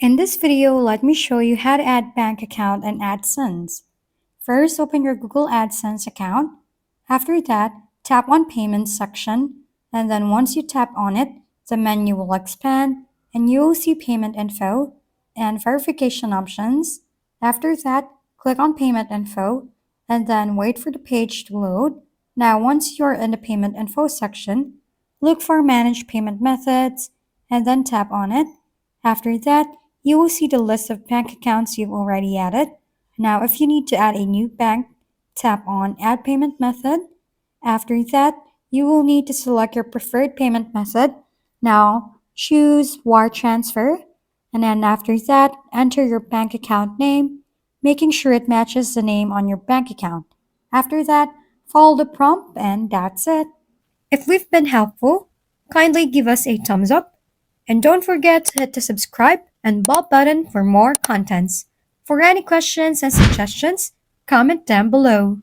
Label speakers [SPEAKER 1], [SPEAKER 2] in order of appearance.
[SPEAKER 1] In this video, let me show you how to add bank account and AdSense. First, open your Google AdSense account. After that, tap on Payments section, and then once you tap on it, the menu will expand and you will see payment info and verification options. After that, click on Payment Info and then wait for the page to load. Now, once you're in the Payment Info section, look for Manage Payment Methods and then tap on it. After that, you will see the list of bank accounts you've already added. Now, if you need to add a new bank, tap on Add Payment Method. After that, you will need to select your preferred payment method. Now, choose Wire Transfer. And then after that, enter your bank account name, making sure it matches the name on your bank account. After that, follow the prompt and that's it. If we've been helpful, kindly give us a thumbs up and don't forget to hit the subscribe and bell button for more contents. For any questions and suggestions, comment down below.